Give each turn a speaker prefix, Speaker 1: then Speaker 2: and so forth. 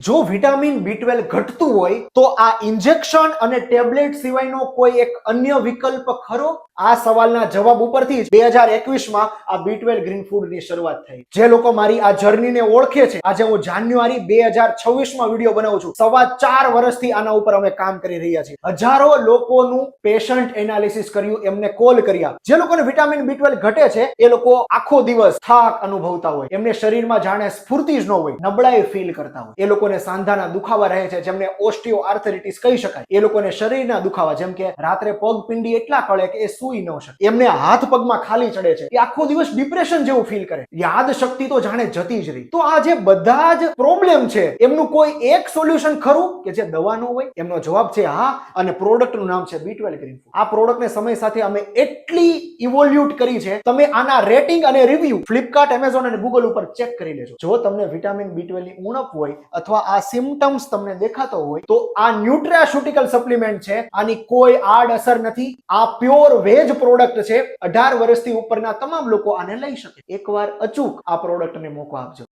Speaker 1: જો vitamin B12 ઘટતું હોય તો આ ઇન્જેક્શન અને ટેબ્લેટ સિવાયનો કોઈ એક અન્ય વિકલ્પ ખરો? આ સવાલના જવાબ ઉપરથી 2021માં આ B12 ગ્રીન ફૂડની શરૂઆત થઈ. જે લોકો મારી આ જર્નીને ઓળખે છે, આજે હું જાન્યુઆરી 2026માં વિડીયો બનાવું છું. 4.5 વર્ષથી આના ઉપર અમે કામ કરી રહ્યા છીએ. હજારો લોકોનું પેશન્ટ એનાલિસિસ કર્યું, એમને કોલ કર્યા. જે લોકોને વિટામિન B12 ઘટે છે એ લોકો આખો દિવસ થાક અનુભવતા હોય, એમને શરીરમાં જાણે સ્ફૂર્તિ જ ન હોય, નબળાઈ ફીલ કરતા હોય. એ લોકોને સાંધાના દુખાવા રહે છે, જેમને ઓસ્ટિયો આર્થરાઇટિસ કહી શકાય. એ લોકોને શરીરના દુખાવા, જેમ કે રાત્રે પગ પિંડી એટલા કળે કે એ સૂઈ ન શકે, એમને હાથ પગમાં ખાલી ચડે છે, એ આખો દિવસ ડિપ્રેશન જેવું ફીલ કરે, યાદ શક્તિ તો જાણે જતી જ રહી. તો આ જે બધા જ પ્રોબ્લેમ છે એમનું કોઈ એક સોલ્યુશન ખરું કે જે દવા ન હોય? એમનો જવાબ છે હા, અને પ્રોડક્ટનું નામ છે B12 ગ્રીન ફૂડ. આ પ્રોડક્ટને સમય સાથે અમે એટલી ઇવોલ્યુટ કરી છે, તમે આના રેટિંગ અને રિવ્યુ ફ્લિપકાર્ટ, એમેઝોન અને ગૂગલ ઉપર ચેક કરી લેજો. જો તમને વિટામિન B12 ની ઉણપ હોય અથવા આ સિમ્પટમ્સ તમને દેખાતો હોય તો આ ન્યુટ્રાસ્યુટિકલ સપ્લિમેન્ટ છે. આની કોઈ આડ અસર નથી. આ પ્યોર વેજ પ્રોડક્ટ છે. 18 વર્ષથી ઉપરના તમામ લોકો આને લઈ શકે. એકવાર અચૂક આ પ્રોડક્ટને મોકો આપજો.